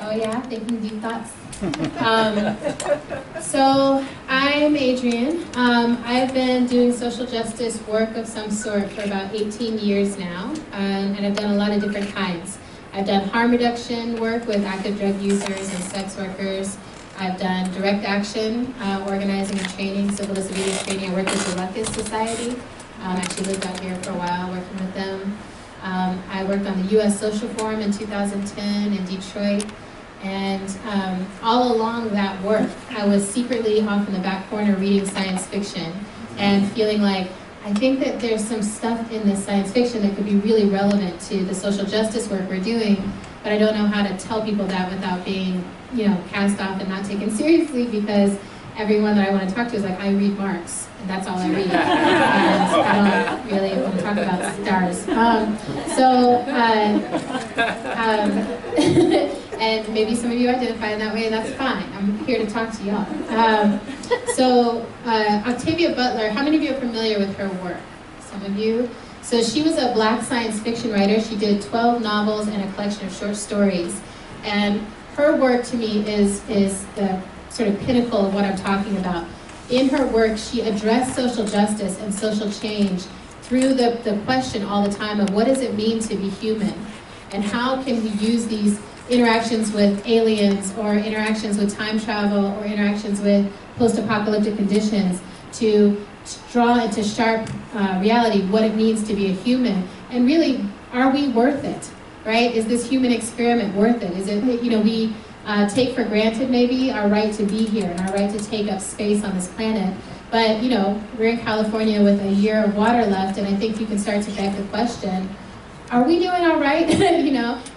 Oh yeah, thinking deep thoughts. So I'm Adrienne. I've been doing social justice work of some sort for about 18 years now, and I've done a lot of different kinds. I've done harm reduction work with active drug users and sex workers. I've done direct action, organizing and training, civil disobedience training. I worked with the Ruckus Society. Actually lived out here for a while working with them. I worked on the U.S. Social Forum in 2010 in Detroit. And all along that work, I was secretly off in the back corner reading science fiction and feeling like, I think that there's some stuff in this science fiction that could be really relevant to the social justice work we're doing, but I don't know how to tell people that without being, cast off and not taken seriously, because everyone that I want to talk to is like, I read Marx, and that's all I read. And I don't really want to talk about stars. And maybe some of you identify in that way, and that's fine. I'm here to talk to y'all. Octavia Butler, how many of you are familiar with her work? Some of you. So she was a Black science fiction writer. She did 12 novels and a collection of short stories. And her work to me is the sort of pinnacle of what I'm talking about. In her work, she addressed social justice and social change through the question all the time of what does it mean to be human? And how can we use these interactions with aliens or interactions with time travel or interactions with post-apocalyptic conditions to draw into sharp reality what it means to be a human, and really, are we worth it, right? Is this human experiment worth it? Is it, we take for granted maybe our right to be here and our right to take up space on this planet, but we're in California with a year of water left, and I think you can start to beg the question, are we doing all right?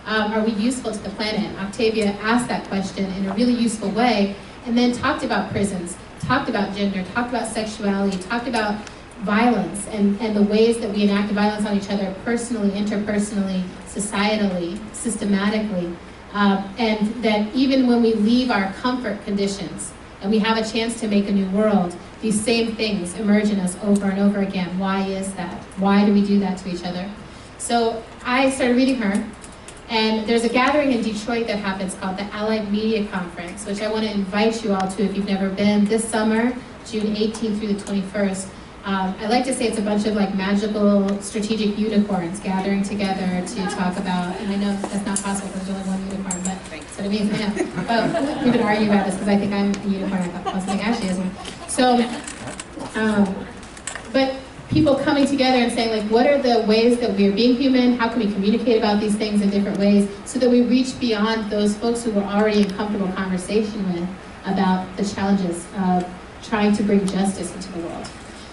Are we useful to the planet? Octavia asked that question in a really useful way, and then talked about prisons, talked about gender, talked about sexuality, talked about violence and the ways that we enact violence on each other personally, interpersonally, societally, systematically, and that even when we leave our comfort conditions and we have a chance to make a new world, these same things emerge in us over and over again. Why is that? Why do we do that to each other? So I started reading her, and there's a gathering in Detroit that happens called the Allied Media Conference, which I want to invite you all to if you've never been, this summer, June 18th through the 21st. I like to say it's a bunch of like magical strategic unicorns gathering together to talk about, and I know that's not possible because there's only one unicorn, but that's what it means, I know. Well, we've been arguing about this because I think I'm a unicorn, I think Ashley is one. So, but people coming together and saying, like, what are the ways that we are being human? How can we communicate about these things in different ways so that we reach beyond those folks who we're already in comfortable conversation with about the challenges of trying to bring justice into the world.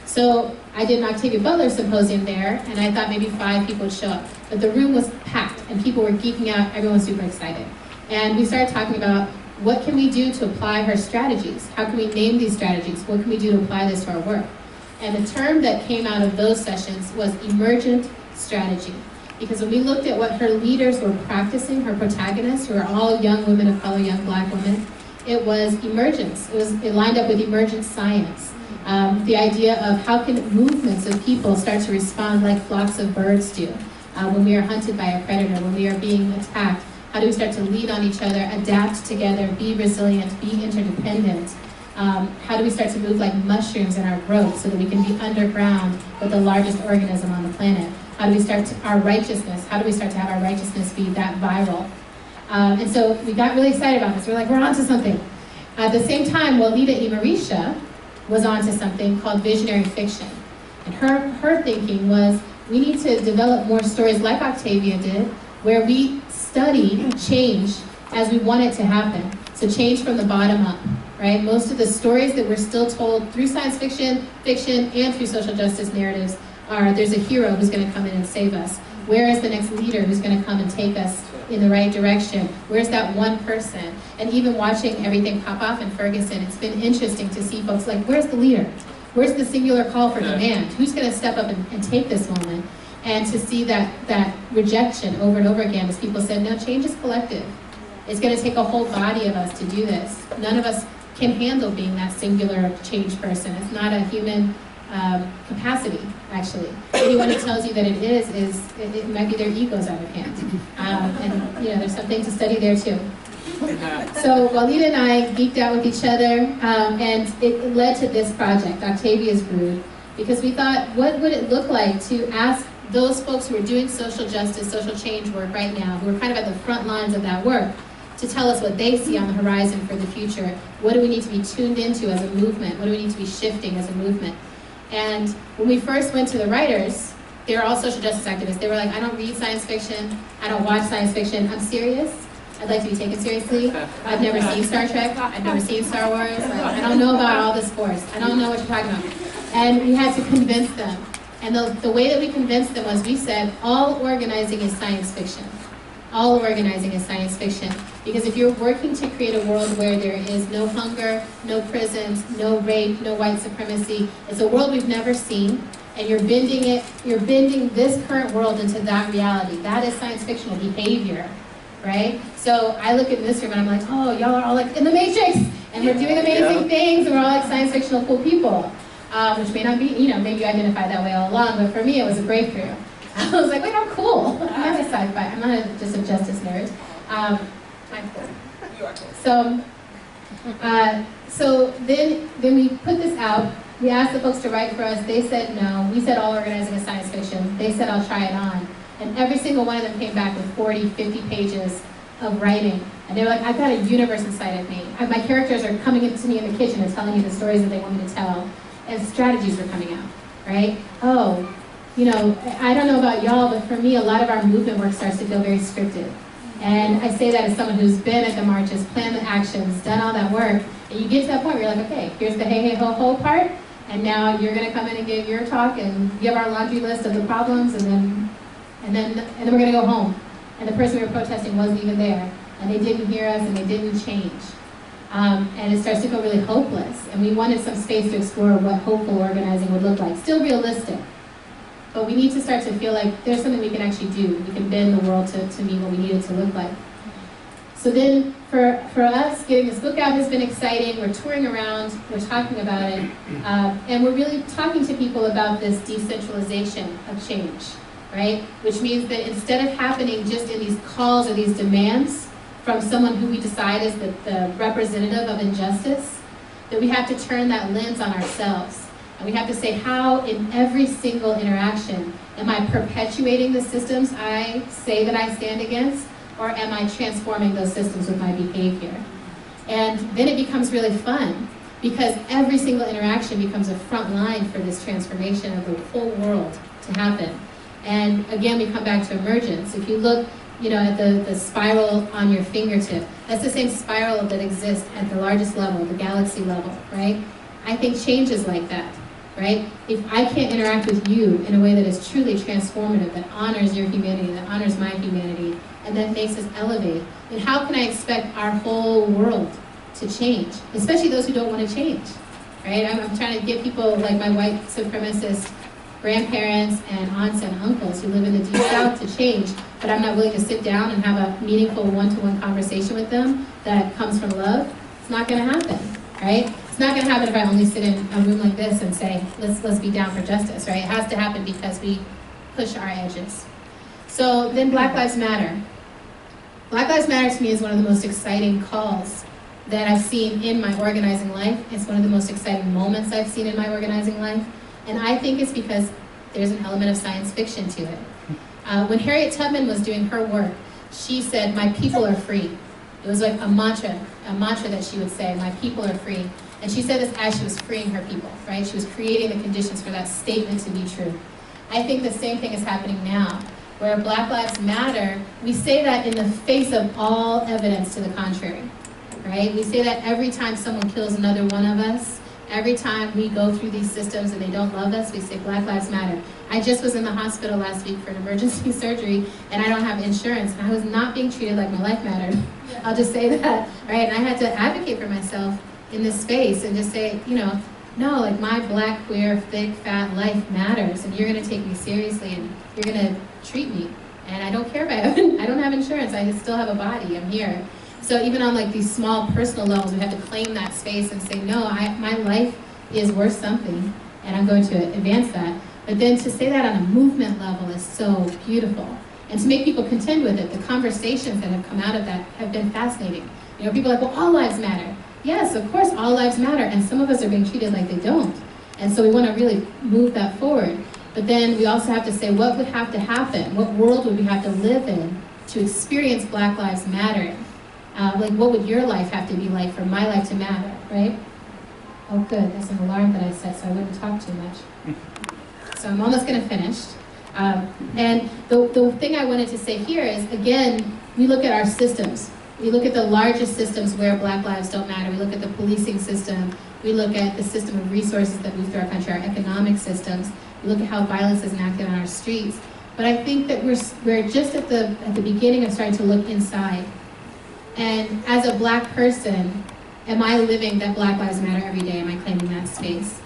So I did an Octavia Butler symposium there, and I thought maybe 5 people would show up. But the room was packed, and people were geeking out. Everyone was super excited. And we started talking about what can we do to apply her strategies? How can we name these strategies? What can we do to apply this to our work? And the term that came out of those sessions was emergent strategy. Because when we looked at what her leaders were practicing, her protagonists, who are all young women of color, young Black women, it was emergence. It lined up with emergent science. The idea of how can movements of people start to respond like flocks of birds do when we are hunted by a predator, when we are being attacked. How do we start to lean on each other, adapt together, be resilient, be interdependent? How do we start to move like mushrooms in our growth so that we can be underground with the largest organism on the planet? How do we start our righteousness? How do we start to have our righteousness be that viral? And so we got really excited about this. We're like, we're onto something. At the same time, Walida Imarisha was onto something called visionary fiction. And her thinking was, we need to develop more stories like Octavia did, where we study change as we want it to happen. So change from the bottom up, right? Most of the stories that we're still told through science fiction, and through social justice narratives are, there's a hero who's gonna come in and save us. Where is the next leader who's gonna come and take us in the right direction? Where's that one person? And even watching everything pop off in Ferguson, it's been interesting to see folks like, where's the leader? Where's the singular call for demand? Who's gonna step up and take this moment? And to see that rejection over and over again as people said, no, change is collective. It's gonna take a whole body of us to do this. None of us can handle being that singular change person. It's not a human capacity, actually. Anyone who tells you that it is it might be their egos out of hand. And there's something to study there too. So Walida and I geeked out with each other, and it led to this project, Octavia's Brood, because we thought, what would it look like to ask those folks who are doing social justice, social change work right now, who are kind of at the front lines of that work, to tell us what they see on the horizon for the future. What do we need to be tuned into as a movement? What do we need to be shifting as a movement? And when we first went to the writers, they were all social justice activists. They were like, I don't read science fiction, I don't watch science fiction, I'm serious. I'd like to be taken seriously. I've never seen Star Trek, I've never seen Star Wars, I don't know about all this force. I don't know what you're talking about. And we had to convince them. And the way that we convinced them was we said, all organizing is science fiction. All organizing is science fiction. Because if you're working to create a world where there is no hunger, no prisons, no rape, no white supremacy, it's a world we've never seen, and you're bending this current world into that reality. That is science fictional behavior, right? So I look at this room and I'm like, oh, y'all are all like in the Matrix, and we're doing amazing things, and we're all like science fictional cool people. Which may not be, maybe you identify that way all along, but for me it was a breakthrough. I was like, wait, I'm cool. I'm not a sci-fi, I'm not just a justice nerd. I'm cool. You are cool. So then we put this out. We asked the folks to write for us. They said no. We said all organizing is science fiction. They said I'll try it on. And every single one of them came back with 40, 50 pages of writing. And they were like, I've got a universe inside of me. My characters are coming into me in the kitchen and telling me the stories that they want me to tell. And strategies were coming out, right? Oh, I don't know about y'all, but for me, a lot of our movement work starts to feel very scripted. And I say that as someone who's been at the marches, planned the actions, done all that work, and you get to that point where you're like, okay, here's the hey, hey, ho, ho part, and now you're gonna come in and give your talk and give our laundry list of the problems, and then we're gonna go home. And the person we were protesting wasn't even there, and they didn't hear us, and they didn't change. And it starts to feel really hopeless. And we wanted some space to explore what hopeful organizing would look like. Still realistic. But we need to start to feel like there's something we can actually do. We can bend the world to meet what we need it to look like. So then for us, getting this book out has been exciting. We're touring around, we're talking about it, and we're really talking to people about this decentralization of change, right? Which means that instead of happening just in these calls or these demands from someone who we decide is the representative of injustice, that we have to turn that lens on ourselves. And we have to say, how in every single interaction am I perpetuating the systems I say that I stand against, or am I transforming those systems with my behavior? And then it becomes really fun, because every single interaction becomes a front line for this transformation of the whole world to happen. And again, we come back to emergence. If you look at the spiral on your fingertip, that's the same spiral that exists at the largest level, the galaxy level, right? I think change is like that, right? If I can't interact with you in a way that is truly transformative, that honors your humanity, that honors my humanity, and that makes us elevate, then how can I expect our whole world to change? Especially those who don't want to change, right? I'm trying to get people like my white supremacist grandparents and aunts and uncles who live in the deep south to change, but I'm not willing to sit down and have a meaningful one-to-one conversation with them that comes from love. It's not going to happen, right? It's not going to happen if I only sit in a room like this and say, let's be down for justice, right? It has to happen because we push our edges. So then Black Lives Matter. Black Lives Matter to me is one of the most exciting calls that I've seen in my organizing life. It's one of the most exciting moments I've seen in my organizing life. And I think it's because there's an element of science fiction to it. When Harriet Tubman was doing her work, she said, my people are free. It was like a mantra that she would say, my people are free. And she said this as she was freeing her people, right? She was creating the conditions for that statement to be true. I think the same thing is happening now, where Black Lives Matter, we say that in the face of all evidence to the contrary, right? We say that every time someone kills another one of us, every time we go through these systems and they don't love us, we say Black Lives Matter. I just was in the hospital last week for an emergency surgery, and I don't have insurance, and I was not being treated like my life mattered. I'll just say that, right? And I had to advocate for myself in this space and just say, no, like my black, queer, thick, fat life matters, and you're gonna take me seriously, and you're gonna treat me. And I don't care about it. I don't have insurance, I still have a body, I'm here. So even on like these small personal levels, we have to claim that space and say, no, my life is worth something, and I'm going to advance that. But then to say that on a movement level is so beautiful. and to make people contend with it. The conversations that have come out of that have been fascinating. You know, people are like, well, all lives matter. Yes, of course, all lives matter, and some of us are being treated like they don't. And so we want to really move that forward. But then we also have to say, what would have to happen? What world would we have to live in to experience Black Lives Matter? Like, what would your life have to be like for my life to matter, right? Oh, good, there's an alarm that I set so I wouldn't talk too much. So I'm almost going to finish. And the thing I wanted to say here is, again, we look at our systems. We look at the largest systems where Black lives don't matter. We look at the policing system. We look at the system of resources that move through our country, our economic systems. We look at how violence is enacted on our streets. But I think that we're just at the beginning of starting to look inside. And as a Black person, am I living that Black Lives Matter every day? Am I claiming that space?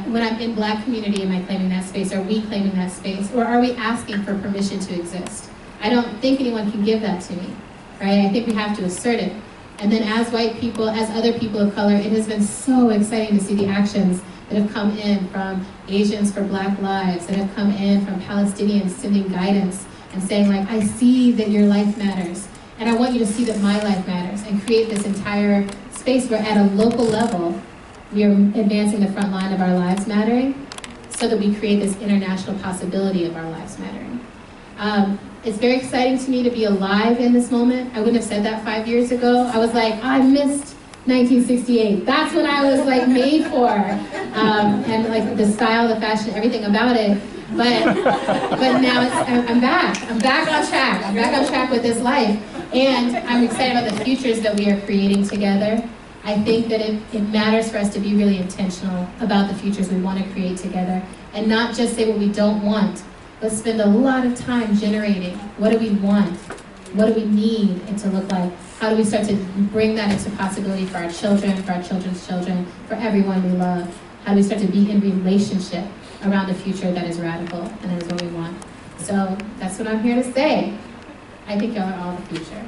When I'm in Black community, am I claiming that space? Are we claiming that space? Or are we asking for permission to exist? I don't think anyone can give that to me, right? I think we have to assert it. And then as white people, as other people of color, it has been so exciting to see the actions that have come in from Asians for Black Lives, that have come in from Palestinians sending guidance and saying, like, I see that your life matters, and I want you to see that my life matters, and create this entire space where at a local level, we are advancing the front line of our lives mattering, so that we create this international possibility of our lives mattering. It's very exciting to me to be alive in this moment. I wouldn't have said that 5 years ago. I was like, I missed 1968. That's what I was like made for. And like the style, the fashion, everything about it. But now I'm back. I'm back on track. I'm back on track with this life. And I'm excited about the futures that we are creating together. I think that it matters for us to be really intentional about the futures we want to create together, and not just say what we don't want, but spend a lot of time generating what do we want, what do we need it to look like, how do we start to bring that into possibility for our children, for our children's children, for everyone we love, how do we start to be in relationship around a future that is radical and that is what we want. So that's what I'm here to say. I think y'all are all the future.